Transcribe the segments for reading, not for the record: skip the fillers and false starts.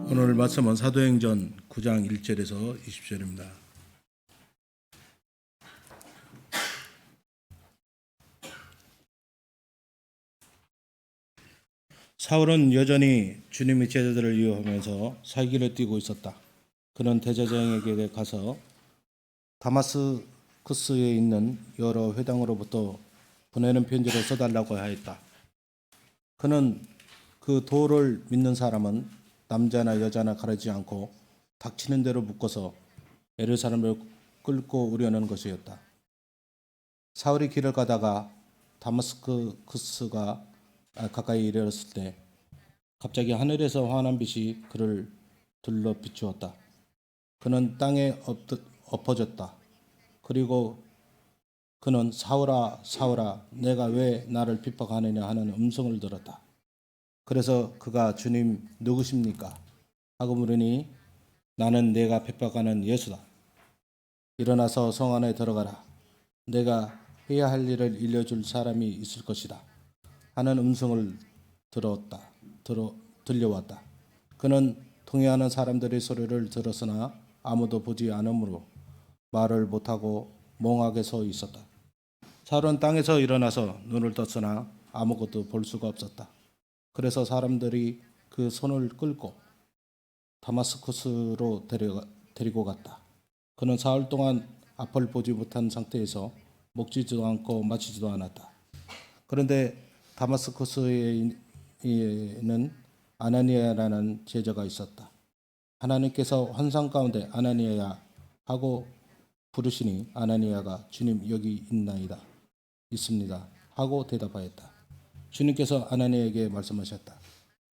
오늘 말씀은 사도행전 9장 1절에서 20절입니다. 사울은 여전히 주님의 제자들을 이용하면서 살기를 띠고 있었다. 그는 대제사장에게 가서 다마스쿠스에 있는 여러 회당으로부터 보내는 편지를 써달라고 하였다. 그는 그 도를 믿는 사람은 남자나 여자나 가리지 않고 닥치는 대로 묶어서 예루살렘을 끌고 오려는 것이었다. 사울이 길을 가다가 다마스쿠스가 가까이 이르렀을 때 갑자기 하늘에서 환한 빛이 그를 둘러 비추었다. 그는 땅에 엎어졌다. 그리고 그는 사울아 사울아 내가 왜 나를 핍박하느냐 하는 음성을 들었다. 그래서 그가 주님 누구십니까? 하고 물으니 나는 내가 핍박하는 예수다. 일어나서 성 안에 들어가라. 내가 해야 할 일을 일러줄 사람이 있을 것이다. 하는 음성을 들려왔다. 그는 통회하는 사람들의 소리를 들었으나 아무도 보지 않으므로 말을 못하고 멍하게 서 있었다. 사울은 땅에서 일어나서 눈을 떴으나 아무것도 볼 수가 없었다. 그래서 사람들이 그 손을 끌고 다마스쿠스로 데리고 갔다. 그는 사흘 동안 앞을 보지 못한 상태에서 먹지도 않고 마시지도 않았다. 그런데 다마스쿠스에는 아나니아라는 제자가 있었다. 하나님께서 환상 가운데 아나니아야 하고 부르시니 아나니아가 주님 여기 있습니다 하고 대답하였다. 주님께서 아나니아에게 말씀하셨다.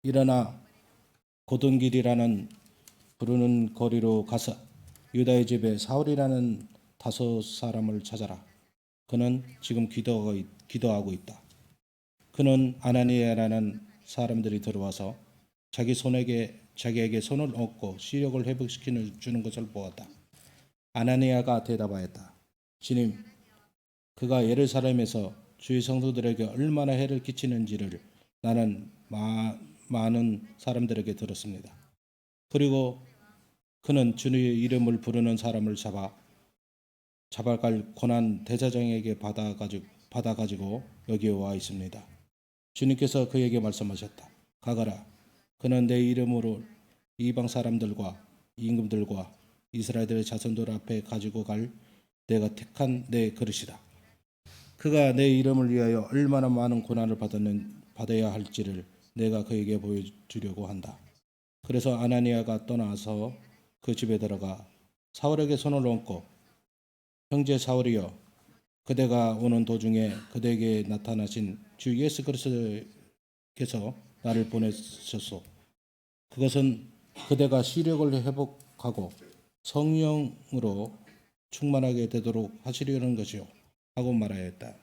일어나 고든길이라는 부르는 거리로 가서 유다의 집에 사울이라는 5 사람을 찾아라. 그는 지금 기도하고 있다. 그는 아나니아라는 사람들이 들어와서 자기에게 손을 얹고 시력을 회복시키는 것을 보았다. 아나니아가 대답하였다. 주님, 그가 예루살렘에서 주의 성도들에게 얼마나 해를 끼치는지를 나는 많은 사람들에게 들었습니다. 그리고 그는 주의 이름을 부르는 사람을 잡아갈 권한 대제사장에게 받아가지고 여기에 와 있습니다. 주님께서 그에게 말씀하셨다. 가거라. 그는 내 이름으로 이방 사람들과 임금들과 이스라엘의 자손들 앞에 가지고 갈 내가 택한 내 그릇이다. 그가 내 이름을 위하여 얼마나 많은 고난을 받아야 할지를 내가 그에게 보여주려고 한다. 그래서 아나니아가 떠나서 그 집에 들어가 사울에게 손을 얹고 형제 사울이여 그대가 오는 도중에 그대에게 나타나신 주 예수 그리스도께서 나를 보내셨소. 그것은 그대가 시력을 회복하고 성령으로 충만하게 되도록 하시려는 것이요 하고 말하였다.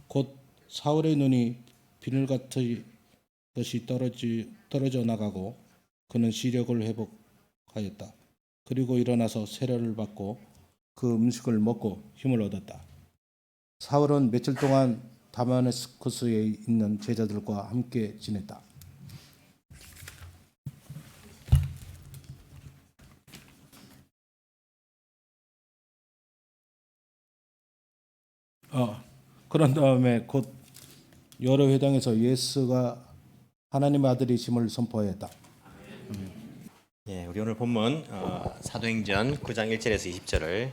곧 사울의 눈이 비늘 같은 것이 떨어져 나가고 그는 시력을 회복하였다. 그리고 일어나서 세례를 받고 그 음식을 먹고 힘을 얻었다. 사울은 며칠 동안 다마스쿠스에 있는 제자들과 함께 지냈다. 그런 다음에 곧 여러 회당에서 예수가 하나님의 아들이심을 선포하였다. 예, 우리 오늘 본문 사도행전 9장 1절에서 20절을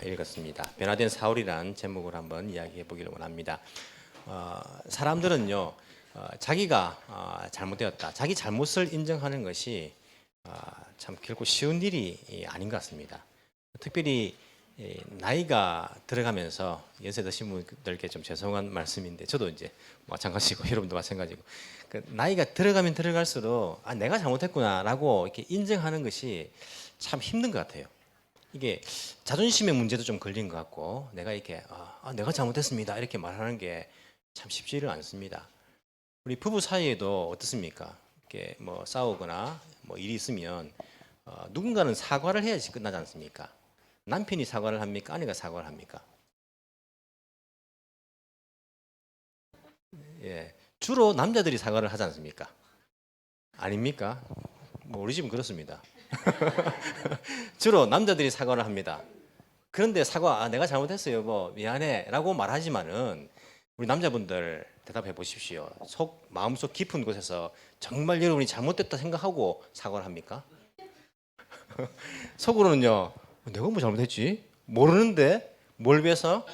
읽었습니다. 변화된 사울이란 제목을 한번 이야기해 보기를 원합니다. 사람들은요, 자기가 잘못되었다, 자기 잘못을 인정하는 것이 참 결코 쉬운 일이 아닌 것 같습니다. 특별히 나이가 들어가면서 연세 드신 분들께 좀 죄송한 말씀인데 저도 이제 마찬가지고 여러분도 마찬가지고 나이가 들어가면 들어갈수록 내가 잘못했구나라고 이렇게 인정하는 것이 참 힘든 것 같아요. 이게 자존심의 문제도 좀 걸린 것 같고 내가 이렇게 내가 잘못했습니다 이렇게 말하는 게 참 쉽지를 않습니다. 우리 부부 사이에도 어떻습니까? 이렇게 뭐 싸우거나 뭐 일이 있으면 누군가는 사과를 해야지 끝나지 않습니까? 남편이 사과를 합니까? 아내가 사과를 합니까? 예, 주로 남자들이 사과를 하지 않습니까? 아닙니까? 뭐 우리 집은 그렇습니다. 주로 남자들이 사과를 합니다. 그런데 사과, 내가 잘못했어요, 여보, 미안해라고 말하지만은 우리 남자분들 대답해 보십시오. 마음속 깊은 곳에서 정말 여러분이 잘못됐다 생각하고 사과를 합니까? 속으로는요, 내가 뭐 잘못했지? 모르는데 뭘 위해서?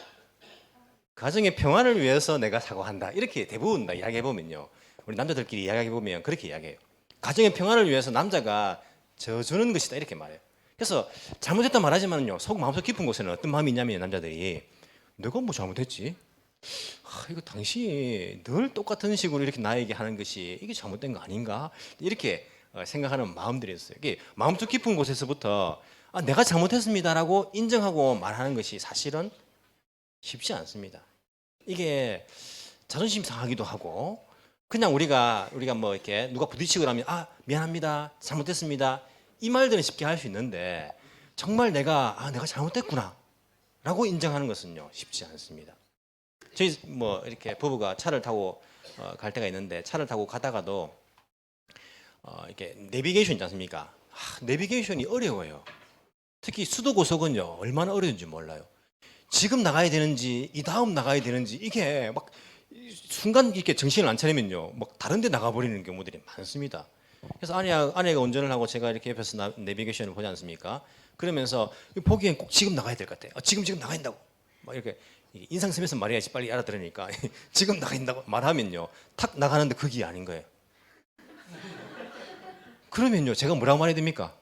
가정의 평안을 위해서 내가 사과한다. 이렇게 대부분 다 이야기해 보면요, 우리 남자들끼리 이야기해 보면 그렇게 이야기해요. 가정의 평안을 위해서 남자가 져주는 것이다 이렇게 말해요. 그래서 잘못했다 말하지만요, 속 마음속 깊은 곳에는 어떤 마음이 있냐면 남자들이 내가 뭐 잘못했지? 이거 당신이 늘 똑같은 식으로 이렇게 나에게 하는 것이 이게 잘못된 거 아닌가? 이렇게 생각하는 마음들이 있어요. 이게 마음속 깊은 곳에서부터 내가 잘못했습니다라고 인정하고 말하는 것이 사실은 쉽지 않습니다. 이게 자존심 상하기도 하고, 그냥 우리가 뭐 이렇게 누가 부딪히고 나면 미안합니다, 잘못했습니다, 이 말들은 쉽게 할 수 있는데 정말 내가 잘못됐구나라고 인정하는 것은요 쉽지 않습니다. 저희 뭐 이렇게 부부가 차를 타고 갈 때가 있는데, 차를 타고 가다가도 이렇게 내비게이션 있지 않습니까? 내비게이션이 어려워요. 특히 수도 고속은요 얼마나 어려운지 몰라요. 지금 나가야 되는지 이 다음 나가야 되는지 이게 막 순간 이렇게 정신을 안 차리면요 막 다른 데 나가버리는 경우들이 많습니다. 그래서 아내가 운전을 하고 제가 이렇게 옆에서 내비게이션을 보지 않습니까? 그러면서 보기엔 꼭 지금 나가야 될 것 같아요. 지금 나가야 된다고 막 이렇게 인상 쓰면서 말해야지 빨리 알아들으니까 지금 나가야 된다고 말하면요 탁 나가는데 그게 아닌 거예요. 그러면요 제가 뭐라고 말해야 됩니까?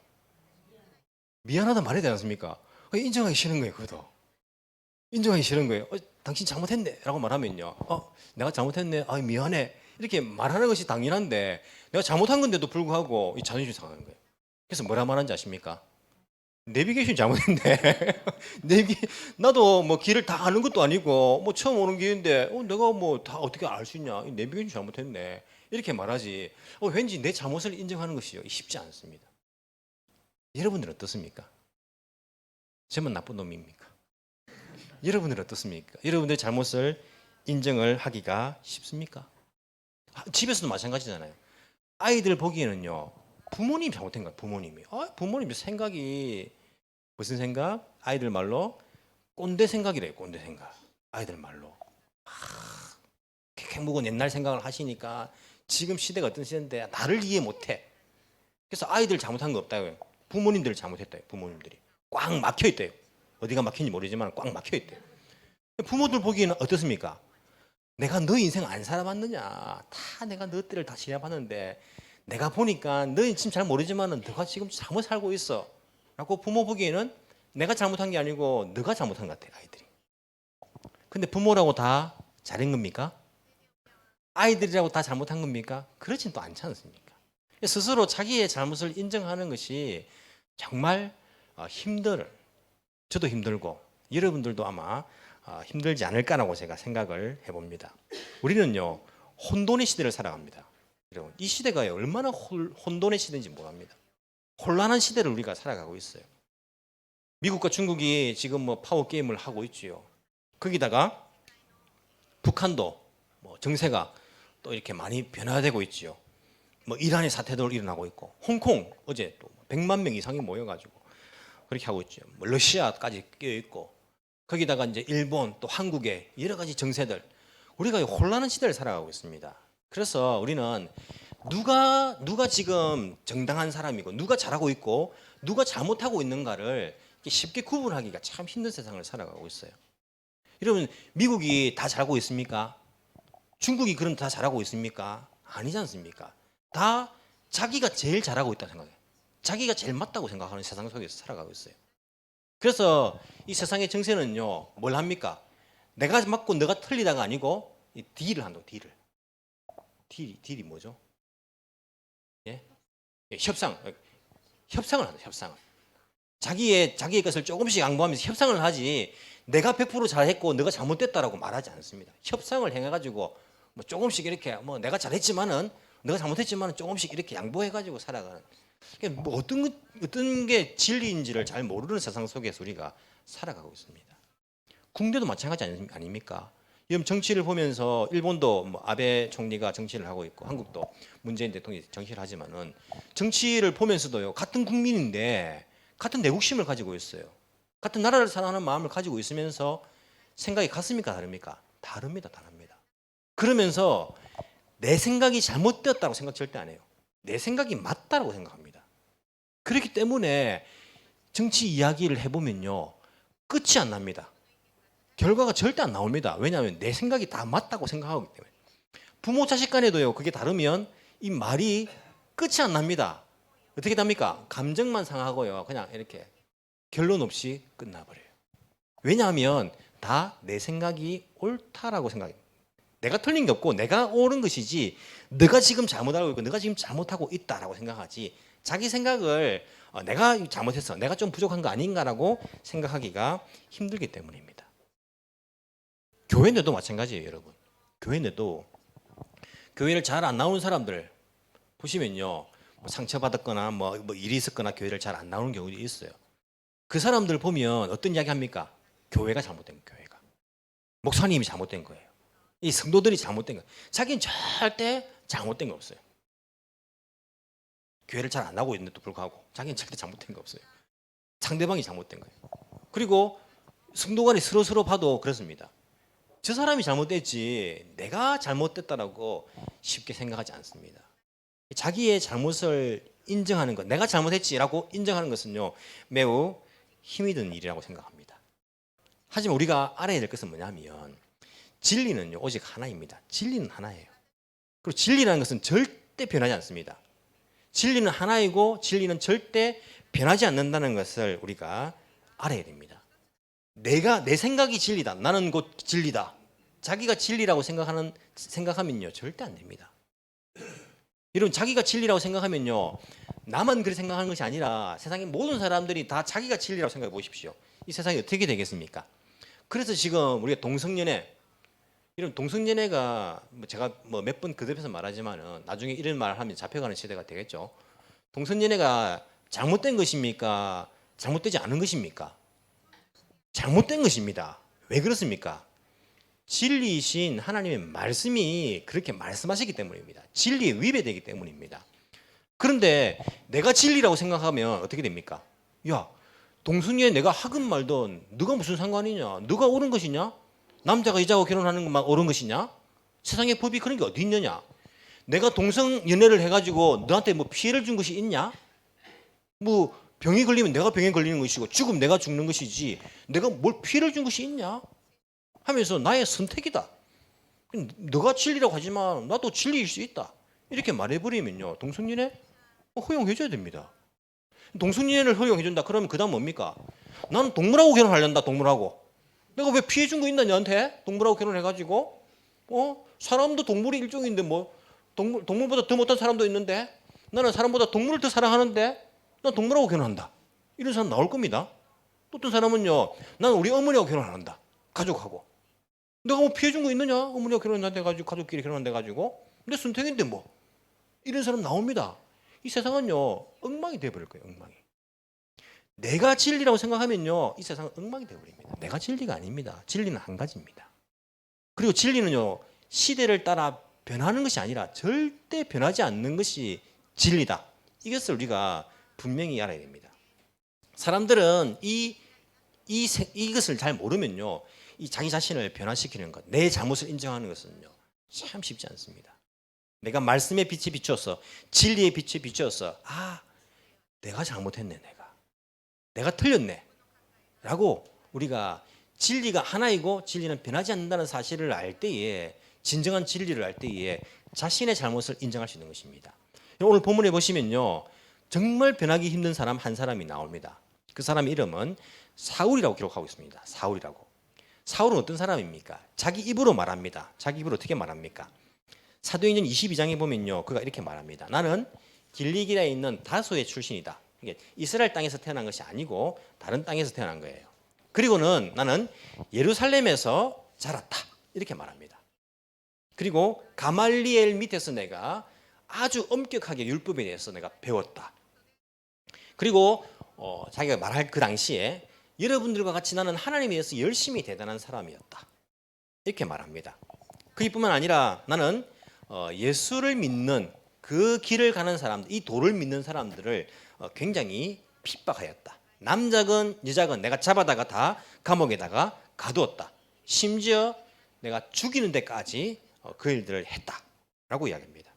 미안하다 말해야 되지 않습니까? 인정하기 싫은 거예요. 그것도 인정하기 싫은 거예요. 당신 잘못했네 라고 말하면요 내가 잘못했네, 미안해 이렇게 말하는 것이 당연한데 내가 잘못한 건데도 불구하고 이 자존심이 상하는 거예요. 그래서 뭐라 말하는지 아십니까? 내비게이션 잘못했네. 나도 뭐 길을 다 아는 것도 아니고 뭐 처음 오는 길인데 내가 뭐 다 어떻게 알 수 있냐, 내비게이션 잘못했네 이렇게 말하지, 왠지 내 잘못을 인정하는 것이요 쉽지 않습니다. 여러분들은 어떻습니까? 저만 나쁜 놈입니까? 여러분들은 어떻습니까? 여러분들의 잘못을 인정을 하기가 쉽습니까? 집에서도 마찬가지잖아요. 아이들 보기에는요 부모님이 잘못된 거예요. 부모님이 생각이 무슨 생각? 아이들 말로 꼰대 생각이래요. 꼰대 생각. 아이들 말로 묵은 옛날 생각을 하시니까 지금 시대가 어떤 시대인데 나를 이해 못해. 그래서 아이들 잘못한 거 없다고요. 부모님들 잘못했다요. 부모님들이 꽉 막혀 있대요. 어디가 막힌지 모르지만 꽉 막혀 있대요. 부모들 보기에는 어떻습니까? 내가 너 인생 안 살아봤느냐? 다 내가 너 때를 다 지나봤는데 내가 보니까 너는 지금 잘 모르지만 너가 지금 잘못 살고 있어 라고 부모 보기에는 내가 잘못한 게 아니고 너가 잘못한 것 같아 아이들이. 근데 부모라고 다 잘한 겁니까? 아이들이라고 다 잘못한 겁니까? 그렇진 또 않지 않습니까? 스스로 자기의 잘못을 인정하는 것이 정말 저도 힘들고 여러분들도 아마 힘들지 않을까라고 제가 생각을 해봅니다. 우리는요 혼돈의 시대를 살아갑니다. 여러분, 이 시대가 얼마나 혼돈의 시대인지 모릅니다. 혼란한 시대를 우리가 살아가고 있어요. 미국과 중국이 지금 뭐 파워 게임을 하고 있지요. 거기다가 북한도 뭐 정세가 또 이렇게 많이 변화되고 있지요. 뭐 이란의 사태도 일어나고 있고, 홍콩 어제 또 100만 명 이상이 모여가지고 그렇게 하고 있죠. 뭐 러시아까지 끼어 있고, 거기다가 이제 일본 또 한국의 여러 가지 정세들, 우리가 혼란한 시대를 살아가고 있습니다. 그래서 우리는 누가 지금 정당한 사람이고 누가 잘하고 있고 누가 잘못하고 있는가를 쉽게 구분하기가 참 힘든 세상을 살아가고 있어요. 여러분, 미국이 다 잘하고 있습니까? 중국이 그럼 다 잘하고 있습니까? 아니지 않습니까? 다 자기가 제일 잘하고 있다고 생각해요. 자기가 제일 맞다고 생각하는 세상 속에서 살아가고 있어요. 그래서 이 세상의 정세는요 뭘 합니까? 내가 맞고 너가 틀리다가 아니고 이 딜을 한다고. 딜이 뭐죠? 예? 협상을 한다. 협상을. 자기의 것을 조금씩 양보하면서 협상을 하지, 내가 100% 잘했고 너가 잘못됐다라고 말하지 않습니다. 협상을 해가지고 뭐 조금씩 이렇게 뭐 내가 잘했지만은 너가 잘못했지만은 조금씩 이렇게 양보해가지고 살아가는. 뭐 어떤 게 진리인지를 잘 모르는 세상 속에서 우리가 살아가고 있습니다. 군대도 마찬가지 아닙니까? 지금 정치를 보면서 일본도 뭐 아베 총리가 정치를 하고 있고 한국도 문재인 대통령이 정치를 하지만은 정치를 보면서도요 같은 국민인데 같은 내국심을 가지고 있어요. 같은 나라를 사랑하는 마음을 가지고 있으면서 생각이 같습니까 다릅니까? 다릅니다, 다릅니다. 그러면서 내 생각이 잘못되었다고 생각 절대 안 해요. 내 생각이 맞다라고 생각합니다. 그렇기 때문에 정치 이야기를 해보면요 끝이 안 납니다. 결과가 절대 안 나옵니다. 왜냐하면 내 생각이 다 맞다고 생각하기 때문에. 부모 자식 간에도요 그게 다르면 이 말이 끝이 안 납니다. 어떻게 답니까? 감정만 상하고요 그냥 이렇게 결론 없이 끝나버려요. 왜냐하면 다 내 생각이 옳다라고 생각해요. 내가 틀린 게 없고 내가 옳은 것이지 너가 지금 잘못하고 있고 너가 지금 잘못하고 있다라고 생각하지 자기 생각을 내가 잘못했어 내가 좀 부족한 거 아닌가라고 생각하기가 힘들기 때문입니다. 교회 내도 마찬가지예요, 여러분. 교회 내도 교회를 잘 안 나오는 사람들 보시면요, 뭐 상처받았거나 뭐 일이 있었거나 교회를 잘 안 나오는 경우도 있어요. 그 사람들 보면 어떤 이야기 합니까? 교회가 잘못된 거예요, 교회가. 목사님이 잘못된 거예요. 이 성도들이 잘못된 거예요. 자기는 절대 잘못된 거 없어요. 교회를 잘 안 나오고 있는데도 불구하고 자기는 절대 잘못된 거 없어요. 상대방이 잘못된 거예요. 그리고 성도 간에 서로 봐도 그렇습니다. 저 사람이 잘못됐지 내가 잘못됐다라고 쉽게 생각하지 않습니다. 자기의 잘못을 인정하는 것, 내가 잘못했지라고 인정하는 것은요 매우 힘이 드는 일이라고 생각합니다. 하지만 우리가 알아야 될 것은 뭐냐면 진리는요 오직 하나입니다. 진리는 하나예요. 그리고 진리라는 것은 절대 변하지 않습니다. 진리는 하나이고 진리는 절대 변하지 않는다는 것을 우리가 알아야 됩니다. 내 생각이 진리다. 나는 곧 진리다. 자기가 진리라고 생각하면요 절대 안 됩니다. 여러분 자기가 진리라고 생각하면요 나만 그렇게 생각하는 것이 아니라 세상의 모든 사람들이 다 자기가 진리라고 생각해 보십시오. 이 세상이 어떻게 되겠습니까? 그래서 지금 우리가 동성연애 이런 동성연애가 제가 몇 번 그룹에서 말하지만은 나중에 이런 말을 하면 잡혀가는 시대가 되겠죠. 동성연애가 잘못된 것입니까? 잘못되지 않은 것입니까? 잘못된 것입니다. 왜 그렇습니까? 진리이신 하나님의 말씀이 그렇게 말씀하시기 때문입니다. 진리에 위배되기 때문입니다. 그런데 내가 진리라고 생각하면 어떻게 됩니까? 야, 동성애에 내가 하건 말든 너가 무슨 상관이냐? 너가 옳은 것이냐? 남자가 여자하고 결혼하는 것만 옳은 것이냐? 세상에 법이 그런 게 어디 있느냐? 내가 동성연애를 해가지고 너한테 뭐 피해를 준 것이 있냐? 뭐 병이 걸리면 내가 병에 걸리는 것이고 죽으면 내가 죽는 것이지 내가 뭘 피해를 준 것이 있냐? 하면서 나의 선택이다. 너가 진리라고 하지만 나도 진리일 수 있다. 이렇게 말해버리면요 동성연애 허용해줘야 됩니다. 동성연애를 허용해준다 그러면 그 다음 뭡니까? 나는 동물하고 결혼하려다 동물하고 내가 왜 피해 준 거 있나 너한테? 동물하고 결혼해가지고 사람도 동물의 일종인데 뭐 동물보다 더 못한 사람도 있는데 나는 사람보다 동물을 더 사랑하는데 난 동물하고 결혼한다. 이런 사람 나올 겁니다. 또 어떤 사람은요 나는 우리 어머니하고 결혼 안 한다. 가족하고 내가 뭐 피해 준 거 있느냐? 어머니하고 결혼한다 해가지고 가족끼리 결혼한다 해가지고 내 선택인데 뭐 이런 사람 나옵니다. 이 세상은요 엉망이 되어버릴 거예요. 엉망이. 내가 진리라고 생각하면요 이 세상은 엉망이 되어버립니다. 내가 진리가 아닙니다. 진리는 한 가지입니다. 그리고 진리는요 시대를 따라 변하는 것이 아니라 절대 변하지 않는 것이 진리다. 이것을 우리가 분명히 알아야 됩니다. 사람들은 이것을 잘 모르면요 이 자기 자신을 변화시키는 것, 내 잘못을 인정하는 것은요 참 쉽지 않습니다. 내가 말씀의 빛에 비추어서 진리의 빛에 비추어서 내가 잘못했네. 내가 틀렸네 라고 우리가 진리가 하나이고 진리는 변하지 않는다는 사실을 알 때에 진정한 진리를 알 때에 자신의 잘못을 인정할 수 있는 것입니다. 오늘 본문에 보시면요 정말 변하기 힘든 사람 한 사람이 나옵니다. 그 사람 이름은 사울이라고 기록하고 있습니다. 사울은 어떤 사람입니까? 자기 입으로 말합니다. 자기 입으로 어떻게 말합니까? 사도행전 22장에 보면요 그가 이렇게 말합니다. 나는 길리기라에 있는 다소의 출신이다. 이스라엘 땅에서 태어난 것이 아니고 다른 땅에서 태어난 거예요. 그리고는 나는 예루살렘에서 자랐다. 이렇게 말합니다. 그리고 가말리엘 밑에서 내가 아주 엄격하게 율법에 대해서 내가 배웠다. 그리고 자기가 말할 그 당시에 여러분들과 같이 나는 하나님에 대해서 열심히 대단한 사람이었다. 이렇게 말합니다. 그뿐만 아니라 나는 예수를 믿는 그 길을 가는 사람들, 이 도를 믿는 사람들을 굉장히 핍박하였다. 남자건 여자건 내가 잡아다가 다 감옥에다가 가두었다. 심지어 내가 죽이는 데까지 그 일들을 했다라고 이야기합니다.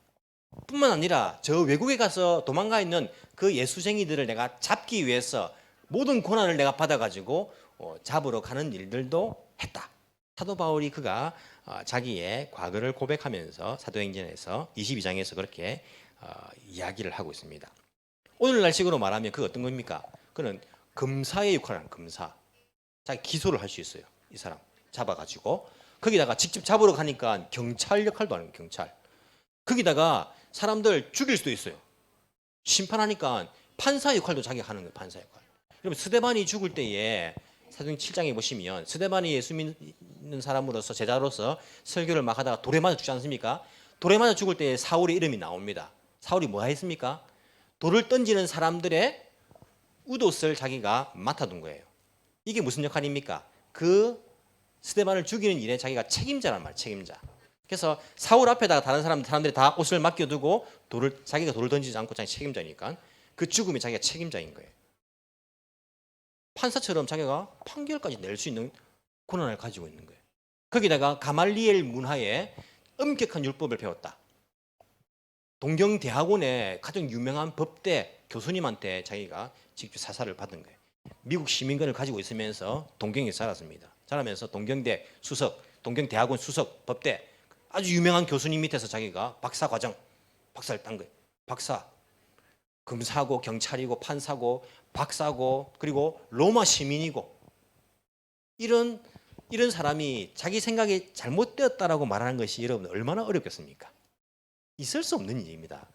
뿐만 아니라 저 외국에 가서 도망가 있는 그 예수쟁이들을 내가 잡기 위해서 모든 고난을 내가 받아가지고 잡으러 가는 일들도 했다. 사도 바울이 그가 자기의 과거를 고백하면서 사도행전에서 22장에서 그렇게 이야기를 하고 있습니다. 오늘날식으로 말하면 그 어떤 겁니까? 그는 검사의 역할을 하는 검사. 자기 기소를 할 수 있어요. 이 사람 잡아가지고 거기다가 직접 잡으러 가니까 경찰 역할도 하는 거예요. 경찰. 거기다가 사람들 죽일 수도 있어요. 심판하니까 판사 역할도 자기가 하는 거예요. 판사 역할. 여러분 스데반이 죽을 때에 사도행 7장에 보시면 스데반이 예수 믿는 사람으로서 제자로서 설교를 막 하다가 돌에 맞아 죽지 않습니까? 돌에 맞아 죽을 때 사울의 이름이 나옵니다. 사울이 뭐 했습니까? 돌을 던지는 사람들의 웃옷을 자기가 맡아둔 거예요. 이게 무슨 역할입니까? 그 스데반을 죽이는 일에 자기가 책임자란 말이에요. 책임자. 그래서 사울 앞에다가 다른 사람들이 다 옷을 맡겨두고 자기가 돌을 던지지 않고 자기 책임자니까 그 죽음이 자기가 책임자인 거예요. 판사처럼 자기가 판결까지 낼 수 있는 권한을 가지고 있는 거예요. 거기다가 가말리엘 문화에 엄격한 율법을 배웠다. 동경대학원의 가장 유명한 법대 교수님한테 자기가 직접 사사를 받은 거예요. 미국 시민권을 가지고 있으면서 동경에서 자랐습니다. 자라면서 동경대 수석, 동경대학원 수석 법대 아주 유명한 교수님 밑에서 자기가 박사과정, 박사를 딴 거예요. 박사, 검사고 경찰이고 판사고 박사고 그리고 로마 시민이고 이런 사람이 자기 생각이 잘못되었다라고 말하는 것이 여러분 얼마나 어렵겠습니까? 있을 수 없는 일입니다.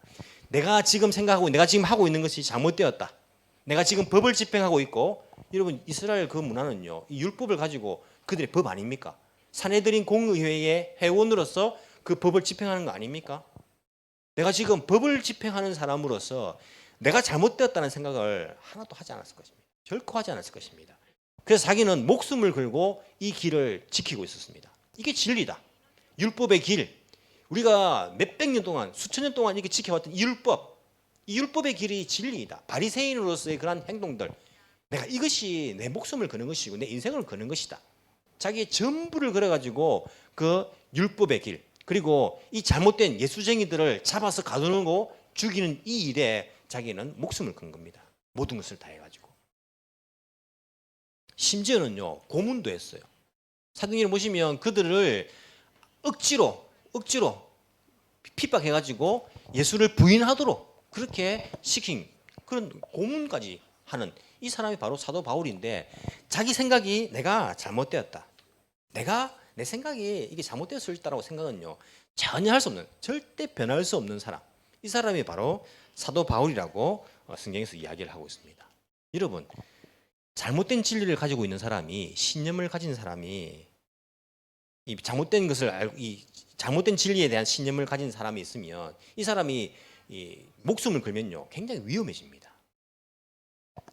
내가 지금 생각하고 내가 지금 하고 있는 것이 잘못되었다. 내가 지금 법을 집행하고 있고 여러분 이스라엘 그 문화는요. 이 율법을 가지고 그들의 법 아닙니까? 산헤드린 공의회의 회원으로서 그 법을 집행하는 거 아닙니까? 내가 지금 법을 집행하는 사람으로서 내가 잘못되었다는 생각을 하나도 하지 않았을 것입니다. 결코 하지 않았을 것입니다. 그래서 자기는 목숨을 걸고 이 길을 지키고 있었습니다. 이게 진리다. 율법의 길. 우리가 몇백 년 동안 수천 년 동안 이렇게 지켜왔던 이 율법의 길이 진리이다. 바리새인으로서의 그러한 행동들. 내가 이것이 내 목숨을 거는 것이고 내 인생을 거는 것이다. 자기의 전부를 걸어가지고 그 율법의 길 그리고 이 잘못된 예수쟁이들을 잡아서 가두고 죽이는 이 일에 자기는 목숨을 건 겁니다. 모든 것을 다 해가지고. 심지어는요 고문도 했어요. 사도행전을 보시면 그들을 억지로 핍박해가지고 예수를 부인하도록 그렇게 시킨 그런 고문까지 하는 이 사람이 바로 사도 바울인데 자기 생각이 내가 잘못되었다. 내 생각이 이게 잘못되었을 있다라고 생각은요 전혀 할 수 없는 절대 변할 수 없는 사람. 이 사람이 바로 사도 바울이라고 성경에서 이야기를 하고 있습니다. 여러분 잘못된 진리를 가지고 있는 사람이 신념을 가진 사람이 이 잘못된 것을 알고 이 잘못된 진리에 대한 신념을 가진 사람이 있으면 이 사람이 이 목숨을 걸면요 굉장히 위험해집니다.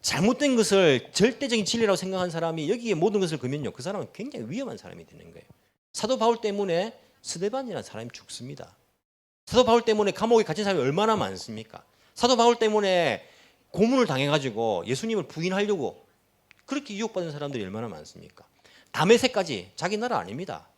잘못된 것을 절대적인 진리라고 생각한 사람이 여기에 모든 것을 걸면요 그 사람은 굉장히 위험한 사람이 되는 거예요. 사도 바울 때문에 스데반이라는 사람이 죽습니다. 사도 바울 때문에 감옥에 갇힌 사람이 얼마나 많습니까? 사도 바울 때문에 고문을 당해가지고 예수님을 부인하려고 그렇게 유혹받은 사람들이 얼마나 많습니까? 다메섹까지 자기 나라 아닙니다.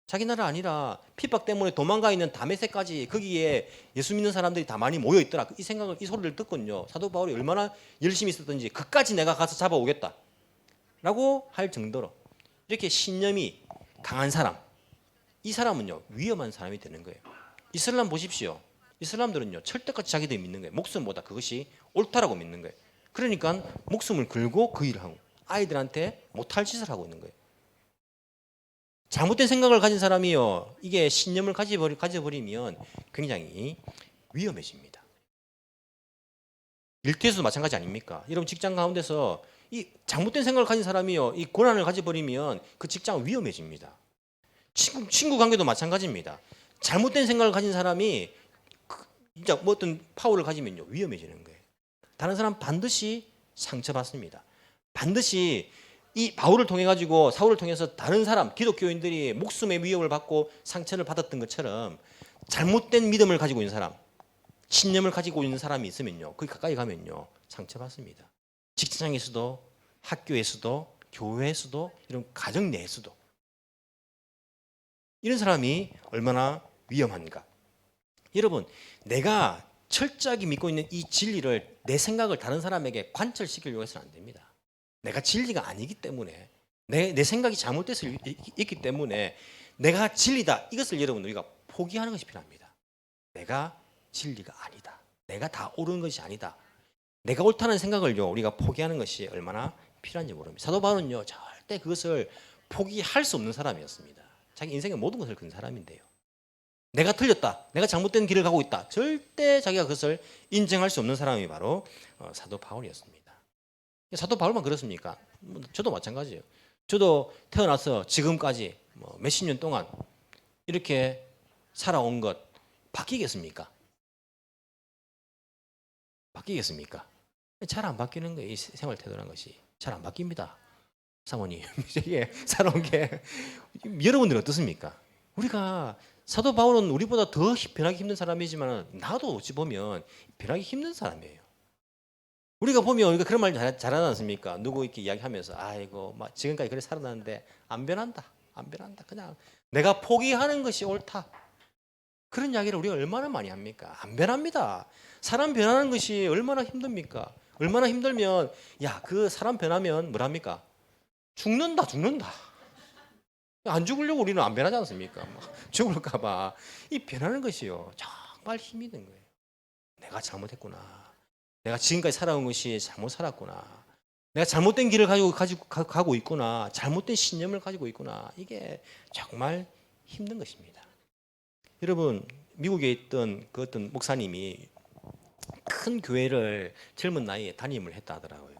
자기 나라 아니라 핍박 때문에 도망가 있는 다메섹까지 거기에 예수 믿는 사람들이 다 많이 모여 있더라. 이 생각을 이 소리를 듣거든요. 사도 바울이 얼마나 열심히 있었던지 그까지 내가 가서 잡아오겠다라고 할 정도로 이렇게 신념이 강한 사람. 이 사람은요 위험한 사람이 되는 거예요. 이슬람 보십시오. 이슬람들은요 철떡같이 자기들이 믿는 거예요. 목숨보다 그것이 옳다라고 믿는 거예요. 그러니까 목숨을 걸고 그 일을 하고 아이들한테 못할 짓을 하고 있는 거예요. 잘못된 생각을 가진 사람이요 이게 신념을 가져버리면 굉장히 위험해집니다. 일터에서도 마찬가지 아닙니까? 여러분 직장 가운데서 이 잘못된 생각을 가진 사람이요 이 고난을 가져버리면 그 직장은 위험해집니다. 친구 관계도 마찬가지입니다. 잘못된 생각을 가진 사람이 진짜 뭐 어떤 파워를 가지면요 위험해지는 거예요. 다른 사람 반드시 상처받습니다. 반드시 이 바울을 통해 가지고 사울을 통해서 다른 사람 기독교인들이 목숨의 위협을 받고 상처를 받았던 것처럼 잘못된 믿음을 가지고 있는 사람, 신념을 가지고 있는 사람이 있으면요, 거기 가까이 가면요 상처받습니다. 직장에서도, 학교에서도, 교회에서도, 이런 가정 내에서도. 이런 사람이 얼마나 위험한가. 여러분, 내가 철저하게 믿고 있는 이 진리를, 내 생각을 다른 사람에게 관철시키려고 해서는 안 됩니다. 내가 진리가 아니기 때문에, 내 생각이 잘못돼서 있기 때문에 내가 진리다, 이것을 여러분 우리가 포기하는 것이 필요합니다. 내가 진리가 아니다, 내가 다 옳은 것이 아니다, 내가 옳다는 생각을요 우리가 포기하는 것이 얼마나 필요한지 모릅니다. 사도 바울은요 절대 그것을 포기할 수 없는 사람이었습니다. 자기 인생의 모든 것을 건 사람인데요, 내가 틀렸다, 내가 잘못된 길을 가고 있다, 절대 자기가 그것을 인정할 수 없는 사람이 바로 사도 바울이었습니다. 사도 바울만 그렇습니까? 저도 마찬가지예요. 저도 태어나서 지금까지 몇십 년 동안 이렇게 살아온 것 바뀌겠습니까? 바뀌겠습니까? 잘 안 바뀌는 거예요. 이 생활 태도라는 것이 잘 안 바뀝니다. 사모님, 이게 살아온 게 여러분들은 어떻습니까? 우리가, 사도 바울은 우리보다 더 변하기 힘든 사람이지만 나도 어찌 보면 변하기 힘든 사람이에요. 우리가 보면 우리가 그런 말 잘하지 않습니까? 누구 이렇게 이야기하면서 아이고 막 지금까지 그래 살아났는데 안 변한다, 안 변한다, 그냥 내가 포기하는 것이 옳다, 그런 이야기를 우리가 얼마나 많이 합니까? 안 변합니다. 사람 변하는 것이 얼마나 힘듭니까? 얼마나 힘들면, 야, 그 사람 변하면 뭐랍니까? 죽는다. 안 죽으려고 우리는 안 변하지 않습니까? 죽을까 봐. 이 변하는 것이요 정말 힘이 든 거예요. 내가 잘못했구나, 내가 지금까지 살아온 것이 잘못 살았구나, 내가 잘못된 길을 가고 있구나, 잘못된 신념을 가지고 있구나, 이게 정말 힘든 것입니다. 여러분, 미국에 있던 그 어떤 목사님이 큰 교회를 젊은 나이에 담임을 했다 하더라고요.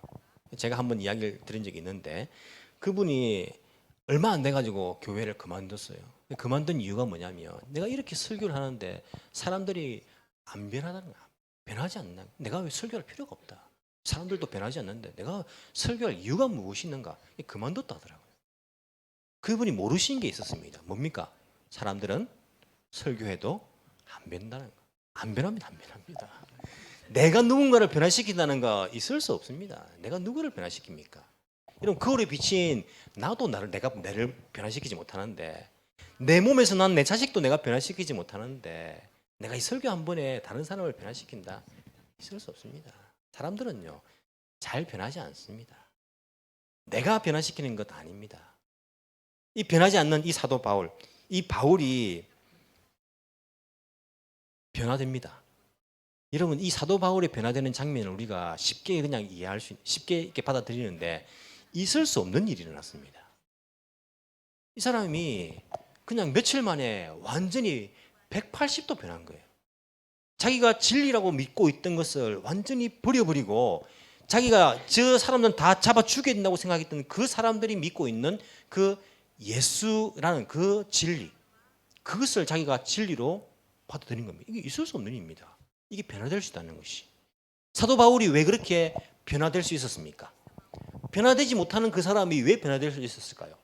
제가 한번 이야기를 들은 적이 있는데, 그분이 얼마 안 돼가지고 교회를 그만뒀어요. 그만둔 이유가 뭐냐면, 내가 이렇게 설교를 하는데 사람들이 안 변하다는 거야. 변하지 않나? 내가 왜 설교할 필요가 없다. 사람들도 변하지 않는데 내가 설교할 이유가 무엇이 있는가? 그만뒀다 하더라고요. 그분이 모르신 게 있었습니다. 뭡니까? 사람들은 설교해도 안 변한다는 거. 안 변합니다. 내가 누군가를 변화시킨다는 거 있을 수 없습니다. 내가 누구를 변화시킵니까? 이런 거울에 비친 나도 나를 변화시키지 못하는데, 내 몸에서 난 내 자식도 내가 변화시키지 못하는데 내가 이 설교 한 번에 다른 사람을 변화시킨다? 있을 수 없습니다. 사람들은요 잘 변하지 않습니다. 내가 변화시키는 것 아닙니다. 이 변하지 않는 이 사도 바울, 이 바울이 변화됩니다. 여러분, 이 사도 바울이 변화되는 장면을 우리가 쉽게 그냥 이해할 수, 쉽게 이렇게 받아들이는데 있을 수 없는 일이 일어났습니다. 이 사람이 그냥 며칠 만에 완전히 180도 변한 거예요. 자기가 진리라고 믿고 있던 것을 완전히 버려버리고, 자기가 저 사람들은 다 잡아 죽인다고 생각했던 그 사람들이 믿고 있는 그 예수라는 그 진리, 그것을 자기가 진리로 받아들인 겁니다. 이게 있을 수 없는 일입니다. 이게 변화될 수 있다는 것이. 사도 바울이 왜 그렇게 변화될 수 있었습니까? 변화되지 못하는 그 사람이 왜 변화될 수 있었을까요?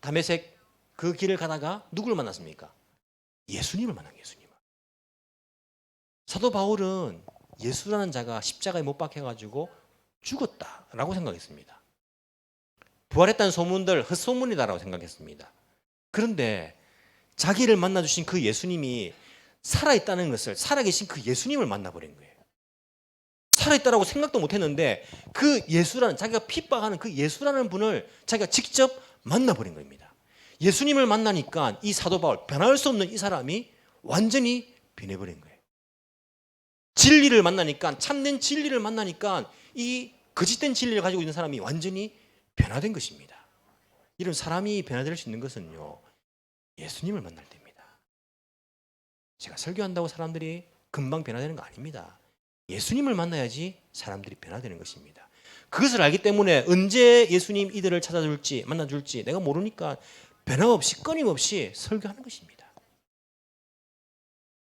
다메섹 그 길을 가다가 누구를 만났습니까? 예수님을 만난 거예요. 예수님을. 사도 바울은 예수라는 자가 십자가에 못 박혀가지고 죽었다라고 생각했습니다. 부활했다는 소문들 헛소문이다라고 생각했습니다. 그런데 자기를 만나주신 그 예수님이 살아있다는 것을, 살아계신 그 예수님을 만나버린 거예요. 살아있다라고 생각도 못했는데 그 예수라는, 자기가 핍박하는 그 예수라는 분을 자기가 직접 만나버린 겁니다. 예수님을 만나니까 이 사도 바울, 변할 수 없는 이 사람이 완전히 변해버린 거예요. 진리를 만나니까, 참된 진리를 만나니까 이 거짓된 진리를 가지고 있는 사람이 완전히 변화된 것입니다. 이런 사람이 변화될 수 있는 것은요 예수님을 만날 때입니다. 제가 설교한다고 사람들이 금방 변화되는 거 아닙니다. 예수님을 만나야지 사람들이 변화되는 것입니다. 그것을 알기 때문에 언제 예수님 이들을 찾아줄지 만나줄지 내가 모르니까 변함없이 끊임없이 설교하는 것입니다.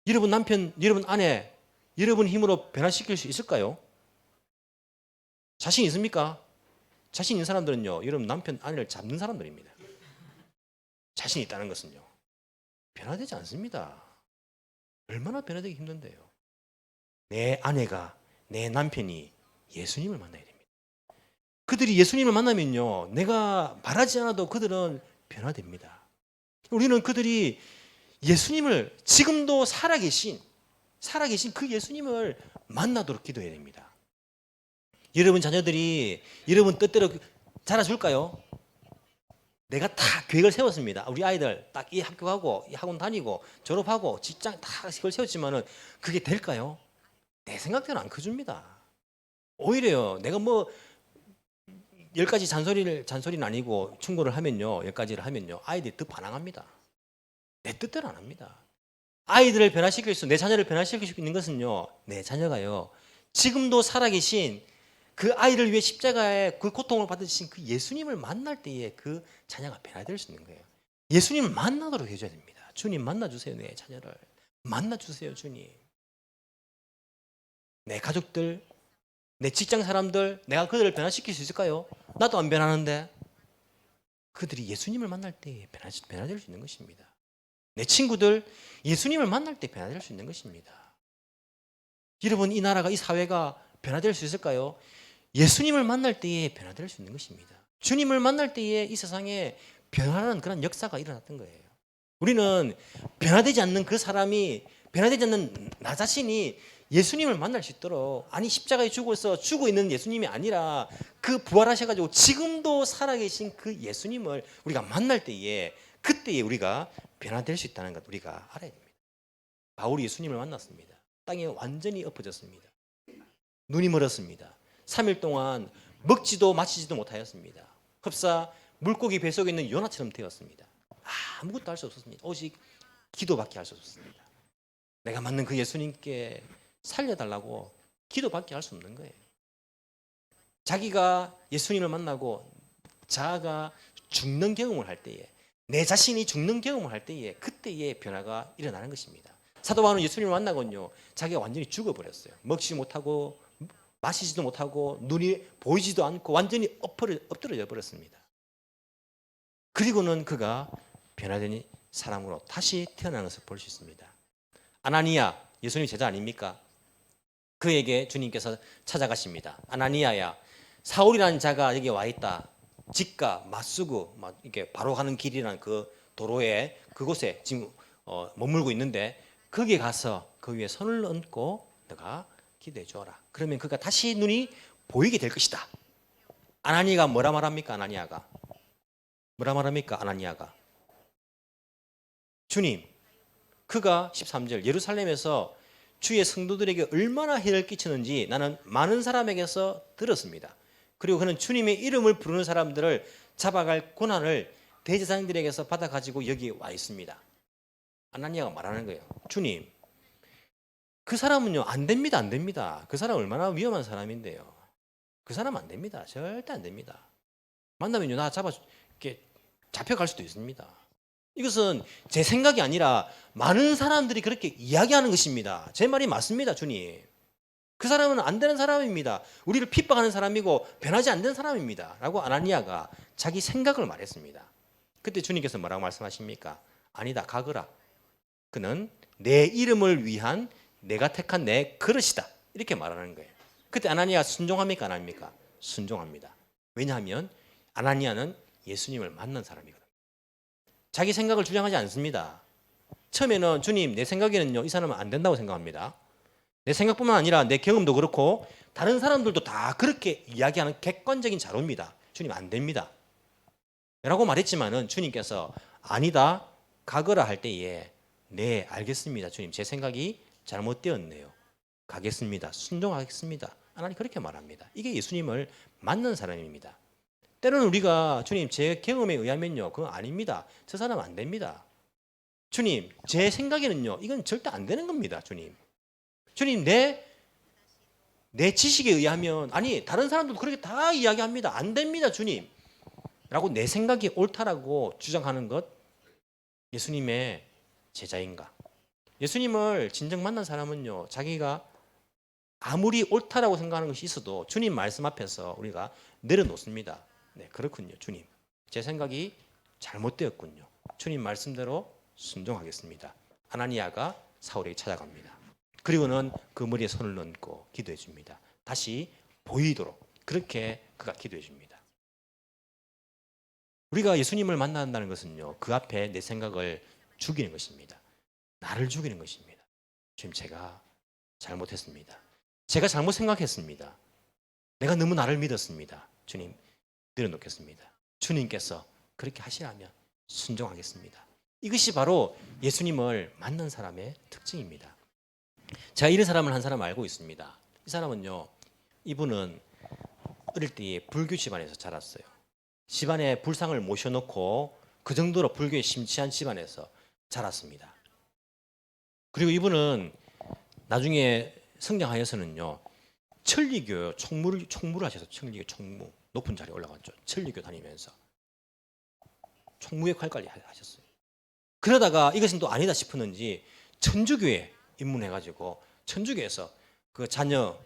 여러분 남편, 여러분 아내, 여러분 힘으로 변화시킬 수 있을까요? 자신 있습니까? 자신 있는 사람들은요, 여러분 남편 아내를 잡는 사람들입니다. 자신 있다는 것은요, 변화되지 않습니다. 얼마나 변화되기 힘든데요. 내 아내가, 내 남편이 예수님을 만나야 됩니다. 그들이 예수님을 만나면요, 내가 말하지 않아도 그들은 변화됩니다. 우리는 그들이 예수님을, 지금도 살아계신 그 예수님을 만나도록 기도해야 됩니다. 여러분 자녀들이 여러분 뜻대로 자라줄까요? 내가 다 계획을 세웠습니다. 우리 아이들 딱 이 학교 가고 이 학원 다니고 졸업하고 직장 다 그걸 세웠지만은 그게 될까요? 내 생각대로 안 커줍니다. 오히려요, 내가 뭐 10가지 잔소리는 아니고 충고를 하면요, 10가지를 하면요, 아이들이 더 반항합니다. 내 뜻대로 안 합니다. 아이들을 변화시킬 수, 내 자녀를 변화시킬 수 있는 것은요, 내 자녀가요, 지금도 살아계신 그 아이를 위해 십자가의 그 고통을 받으신 그 예수님을 만날 때에 그 자녀가 변화될 수 있는 거예요. 예수님을 만나도록 해줘야 됩니다. 주님 만나주세요. 내 자녀를 만나주세요. 주님. 내 가족들, 내 직장 사람들, 내가 그들을 변화시킬 수 있을까요? 나도 안 변하는데. 그들이 예수님을 만날 때 변화될 수 있는 것입니다. 내 친구들, 예수님을 만날 때 변화될 수 있는 것입니다. 여러분, 이 나라가, 이 사회가 변화될 수 있을까요? 예수님을 만날 때에 변화될 수 있는 것입니다. 주님을 만날 때에 이 세상에 변화라는 그런 역사가 일어났던 거예요. 우리는 변화되지 않는 그 사람이, 변화되지 않는 나 자신이 예수님을 만날 수 있도록, 아니 십자가에 죽어서 죽어 있는 예수님이 아니라 그 부활하셔가지고 지금도 살아계신 그 예수님을 우리가 만날 때에, 그때에 우리가 변화될 수 있다는 것 우리가 알아야 됩니다. 바울이 예수님을 만났습니다. 땅에 완전히 엎어졌습니다. 눈이 멀었습니다. 3일 동안 먹지도 마시지도 못하였습니다. 흡사 물고기 뱃속에 있는 요나처럼 되었습니다. 아무것도 할 수 없었습니다. 오직 기도밖에 할 수 없었습니다. 내가 만난 그 예수님께 살려달라고 기도밖에 할 수 없는 거예요. 자기가 예수님을 만나고 자아가 죽는 경험을 할 때에, 내 자신이 죽는 경험을 할 때에, 그때의 변화가 일어나는 것입니다. 사도 바울은 예수님을 만나고요, 자기가 완전히 죽어버렸어요. 먹지 못하고 마시지도 못하고 눈이 보이지도 않고 완전히 엎드려져 버렸습니다. 그리고는 그가 변화된 사람으로 다시 태어나는 것을 볼 수 있습니다. 아나니아, 예수님 제자 아닙니까? 그에게 주님께서 찾아가십니다. 아나니아야, 사울이라는 자가 여기 와 있다. 집가 맞수구, 이렇게 바로 가는 길이라는 그 도로에, 그곳에 지금 머물고 있는데, 거기에 가서 그 위에 손을 얹고 너가 기도해 주어라. 그러면 그가 다시 눈이 보이게 될 것이다. 아나니아가 뭐라 말합니까? 아나니아가 뭐라 말합니까? 아나니아가, 주님, 그가 13절 예루살렘에서 주의 성도들에게 얼마나 해를 끼치는지 나는 많은 사람에게서 들었습니다. 그리고 그는 주님의 이름을 부르는 사람들을 잡아갈 고난을 대제사장들에게서 받아가지고 여기 와 있습니다. 아나니아가 말하는 거예요. 주님, 그 사람은요, 안 됩니다. 안 됩니다. 그 사람 얼마나 위험한 사람인데요. 그 사람 안 됩니다. 절대 안 됩니다. 만나면요, 나 이렇게 잡혀갈 수도 있습니다. 이것은 제 생각이 아니라 많은 사람들이 그렇게 이야기하는 것입니다. 제 말이 맞습니다, 주님. 그 사람은 안 되는 사람입니다. 우리를 핍박하는 사람이고 변하지 않는 사람입니다. 라고 아나니아가 자기 생각을 말했습니다. 그때 주님께서 뭐라고 말씀하십니까? 아니다, 가거라. 그는 내 이름을 위한 내가 택한 내 그릇이다. 이렇게 말하는 거예요. 그때 아나니아가 순종합니까? 안 합니까? 순종합니다. 왜냐하면 아나니아는 예수님을 만난 사람이거든요. 자기 생각을 주장하지 않습니다. 처음에는 주님, 내 생각에는요, 이 사람은 안 된다고 생각합니다. 내 생각뿐만 아니라 내 경험도 그렇고 다른 사람들도 다 그렇게 이야기하는 객관적인 자료입니다. 주님, 안 됩니다. 라고 말했지만은 주님께서 아니다, 가거라 할 때에 네, 알겠습니다. 주님, 제 생각이 잘못되었네요. 가겠습니다. 순종하겠습니다. 하나님 그렇게 말합니다. 이게 예수님을 만난 사람입니다. 때로는 우리가 주님, 제 경험에 의하면요, 그건 아닙니다. 저 사람 안 됩니다. 주님, 제 생각에는요, 이건 절대 안 되는 겁니다. 주님, 내 지식에 의하면, 아니 다른 사람들도 그렇게 다 이야기합니다. 안 됩니다, 주님. 라고 내 생각이 옳다라고 주장하는 것, 예수님의 제자인가? 예수님을 진정 만난 사람은요, 자기가 아무리 옳다라고 생각하는 것이 있어도 주님 말씀 앞에서 우리가 내려놓습니다. 네, 그렇군요. 주님, 제 생각이 잘못되었군요. 주님 말씀대로 순종하겠습니다. 아나니아가 사울에게 찾아갑니다. 그리고는 그 머리에 손을 얹고 기도해 줍니다. 다시 보이도록 그렇게 그가 기도해 줍니다. 우리가 예수님을 만난다는 것은요, 그 앞에 내 생각을 죽이는 것입니다. 나를 죽이는 것입니다. 주님, 제가 잘못했습니다. 제가 잘못 생각했습니다. 내가 너무 나를 믿었습니다. 주님, 내려놓겠습니다. 주님께서 그렇게 하시라면 순종하겠습니다. 이것이 바로 예수님을 만난 사람의 특징입니다. 제가 이런 사람을 한 사람 알고 있습니다. 이 사람은요, 이분은 어릴 때 불교 집안에서 자랐어요. 집안에 불상을 모셔놓고 그 정도로 불교에 심취한 집안에서 자랐습니다. 그리고 이분은 나중에 성장하여서는요, 천리교 총무를 하셔서 천리교 총무 높은 자리에 올라갔죠. 천리교 다니면서 총무의 역할까지 하셨어요. 그러다가 이것은 또 아니다 싶었는지 천주교에 입문해가지고 천주교에서 그 자녀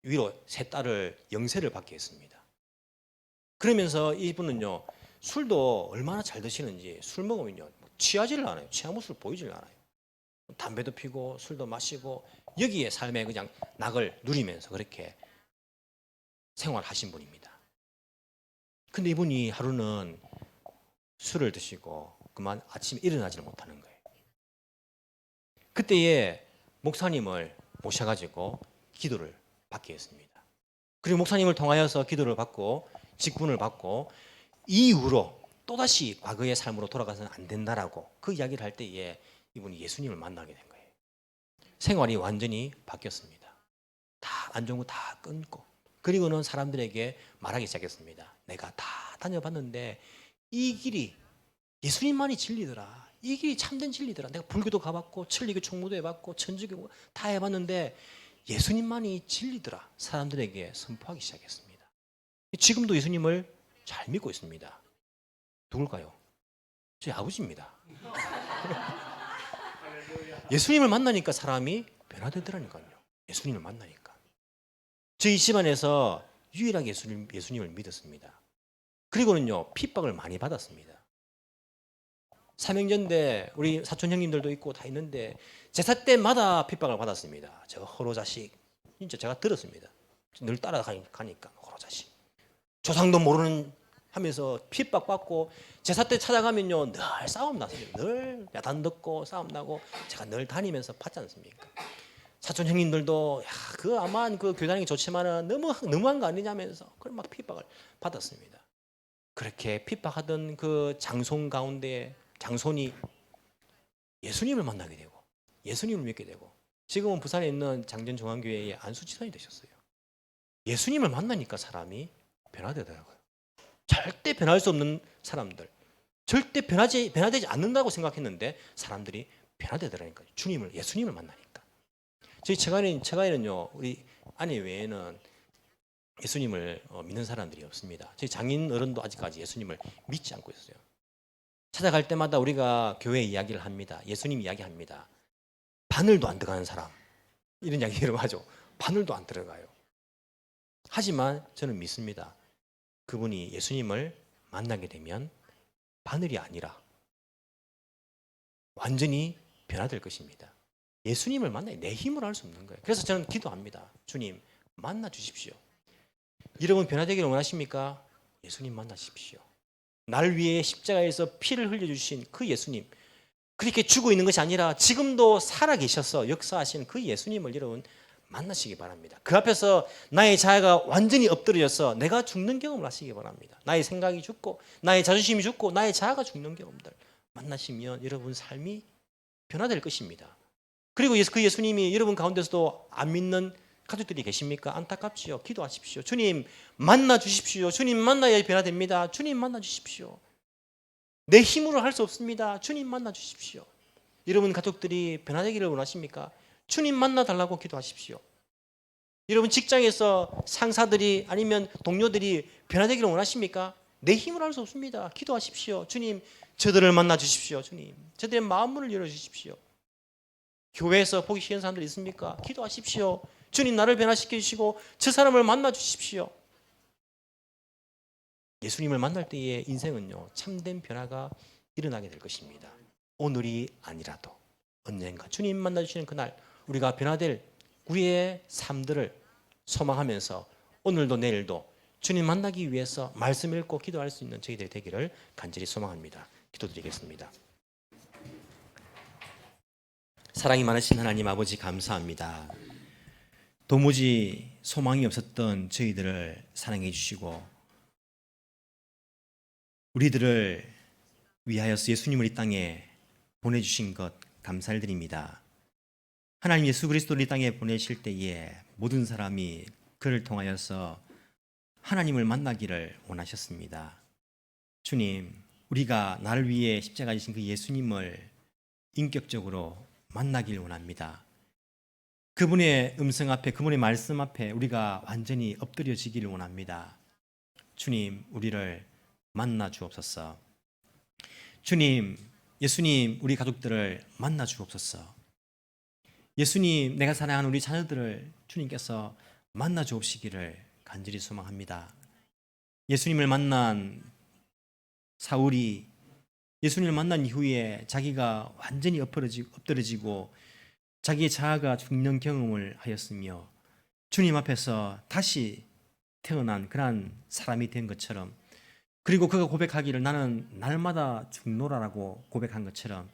위로 세 딸을 영세를 받게 했습니다. 그러면서 이분은요, 술도 얼마나 잘 드시는지 술 먹으면요 취하지를 않아요. 취한 모습을 보이지를 않아요. 담배도 피고 술도 마시고 여기에 삶의 그냥 낙을 누리면서 그렇게 생활하신 분입니다. 근데 이분이 하루는 술을 드시고 그만 아침에 일어나지를 못하는 거예요. 그때에 목사님을 모셔가지고 기도를 받게 했습니다. 그리고 목사님을 통하여서 기도를 받고 직분을 받고 이후로 또다시 과거의 삶으로 돌아가서는 안 된다라고 그 이야기를 할 때에 이분이 예수님을 만나게 된 거예요. 생활이 완전히 바뀌었습니다. 다 안 좋은 거 다 끊고 그리고는 사람들에게 말하기 시작했습니다. 내가 다 다녀봤는데 이 길이 예수님만이 진리더라. 이 길이 참된 진리더라. 내가 불교도 가봤고 천리교 총무도 해봤고 천주교 다 해봤는데 예수님만이 진리더라. 사람들에게 선포하기 시작했습니다. 지금도 예수님을 잘 믿고 있습니다. 누굴까요? 저희 아버지입니다. 예수님을 만나니까 사람이 변화되더라니까요. 예수님을 만나니까. 저희 집안에서 유일하게 예수님을 믿었습니다. 그리고는요, 핍박을 많이 받았습니다. 삼형제인데 우리 사촌 형님들도 있고 다 있는데 제사 때마다 핍박을 받았습니다. 저 호로 자식, 진짜 제가 들었습니다. 늘 따라가니까 호로 자식. 조상도 모르는 하면서 핍박받고 제사 때 찾아가면요 늘 싸움 났습니다. 늘 야단 듣고 싸움 나고 제가 늘 다니면서 봤지 않습니까? 사촌 형님들도 야, 그 아마 그 교단이 좋지만은 너무한 거 아니냐면서 그런 막 핍박을 받았습니다. 그렇게 핍박하던 그 장손 가운데 장손이 예수님을 만나게 되고 예수님을 믿게 되고 지금은 부산에 있는 장전중앙교회의 안수지사님이 되셨어요. 예수님을 만나니까 사람이 변화되더라고요. 절대 변할 수 없는 사람들, 절대 변화되지 않는다고 생각했는데 사람들이 변화되더라니까요. 예수님을 만나니까. 저희 처가에는요, 우리 아내 외에는 예수님을 믿는 사람들이 없습니다. 저희 장인 어른도 아직까지 예수님을 믿지 않고 있어요. 찾아갈 때마다 우리가 교회 이야기를 합니다. 예수님 이야기합니다. 바늘도 안 들어가는 사람, 이런 이야기를 하죠. 바늘도 안 들어가요. 하지만 저는 믿습니다. 그분이 예수님을 만나게 되면 바늘이 아니라 완전히 변화될 것입니다. 예수님을 만나야 내 힘으로 할 수 없는 거예요. 그래서 저는 기도합니다. 주님 만나 주십시오. 여러분 변화되기를 원하십니까? 예수님 만나십시오. 나를 위해 십자가에서 피를 흘려주신 그 예수님, 그렇게 죽어 있는 것이 아니라 지금도 살아계셔서 역사하시는 그 예수님을 여러분 만나시기 바랍니다. 그 앞에서 나의 자아가 완전히 엎드려져서 내가 죽는 경험을 하시기 바랍니다. 나의 생각이 죽고 나의 자존심이 죽고 나의 자아가 죽는 경험들 만나시면 여러분 삶이 변화될 것입니다. 그리고 그 예수님이 여러분 가운데서도 안 믿는 가족들이 계십니까? 안타깝지요. 기도하십시오. 주님 만나 주십시오. 주님 만나야 변화됩니다. 주님 만나 주십시오. 내 힘으로 할 수 없습니다. 주님 만나 주십시오. 여러분 가족들이 변화되기를 원하십니까? 주님 만나 달라고 기도하십시오. 여러분 직장에서 상사들이 아니면 동료들이 변화되기를 원하십니까? 내 힘으로 할 수 없습니다. 기도하십시오. 주님 저들을 만나 주십시오. 주님 저들의 마음문을 열어 주십시오. 교회에서 보기 싫은 사람들 있습니까? 기도하십시오. 주님 나를 변화시켜 주시고 저 사람을 만나 주십시오. 예수님을 만날 때의 인생은요, 참된 변화가 일어나게 될 것입니다. 오늘이 아니라도 언젠가 주님 만나 주시는 그날 우리가 변화될 우리의 삶들을 소망하면서 오늘도 내일도 주님 만나기 위해서 말씀 읽고 기도할 수 있는 저희들이 되기를 간절히 소망합니다. 기도드리겠습니다. 사랑이 많으신 하나님 아버지 감사합니다. 도무지 소망이 없었던 저희들을 사랑해 주시고 우리들을 위하여서 예수님을 이 땅에 보내주신 것 감사를 드립니다. 하나님 예수 그리스도를 이 땅에 보내실 때에 모든 사람이 그를 통하여서 하나님을 만나기를 원하셨습니다. 주님, 우리가 나를 위해 십자가에 지신 그 예수님을 인격적으로 만나길 원합니다. 그분의 음성 앞에, 그분의 말씀 앞에 우리가 완전히 엎드려지기를 원합니다. 주님, 우리를 만나 주옵소서. 주님, 예수님, 우리 가족들을 만나 주옵소서. 예수님, 내가 사랑하는 우리 자녀들을 주님께서 만나 주옵시기를 간절히 소망합니다. 예수님을 만난 사울이 예수님을 만난 이후에 자기가 완전히 엎드러지고 자기의 자아가 죽는 경험을 하였으며 주님 앞에서 다시 태어난 그러한 사람이 된 것처럼, 그리고 그가 고백하기를 나는 날마다 죽노라라고 고백한 것처럼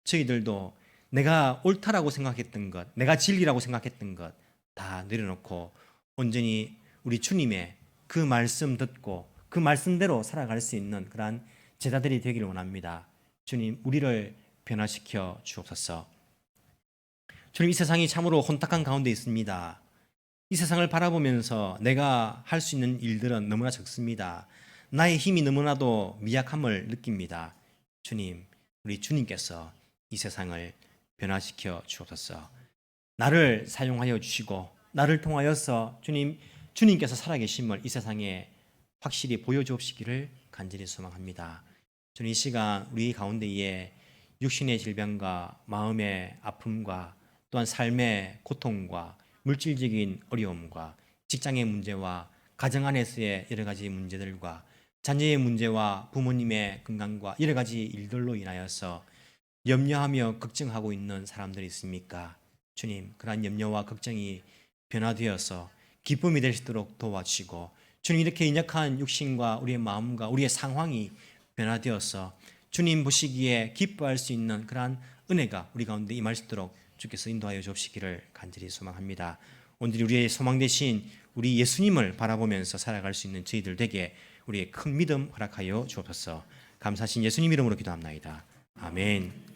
저희들도 내가 옳다라고 생각했던 것, 내가 진리라고 생각했던 것 다 내려놓고 온전히 우리 주님의 그 말씀 듣고 그 말씀대로 살아갈 수 있는 그러한 제자들이 되기를 원합니다. 주님, 우리를 변화시켜 주옵소서. 주님, 이 세상이 참으로 혼탁한 가운데 있습니다. 이 세상을 바라보면서 내가 할 수 있는 일들은 너무나 적습니다. 나의 힘이 너무나도 미약함을 느낍니다. 주님, 우리 주님께서 이 세상을 변화시켜 주옵소서. 나를 사용하여 주시고 나를 통하여서 주님께서 살아계심을 이 세상에 확실히 보여주옵시기를 간절히 소망합니다. 주님, 이 시간 우리 가운데에 육신의 질병과 마음의 아픔과 또한 삶의 고통과 물질적인 어려움과 직장의 문제와 가정 안에서의 여러 가지 문제들과 자녀의 문제와 부모님의 건강과 여러 가지 일들로 인하여서 염려하며 걱정하고 있는 사람들이 있습니까? 주님, 그러한 염려와 걱정이 변화되어서 기쁨이 될 수 있도록 도와주시고, 주님, 이렇게 연약한 육신과 우리의 마음과 우리의 상황이 변화되어서 주님 보시기에 기뻐할 수 있는 그러한 은혜가 우리 가운데 임할 수 있도록 주께서 인도하여 주옵시기를 간절히 소망합니다. 오늘 우리의 소망 되신 우리 예수님을 바라보면서 살아갈 수 있는 저희들 되게 우리의 큰 믿음 허락하여 주옵소서. 감사하신 예수님 이름으로 기도합나이다. 아멘.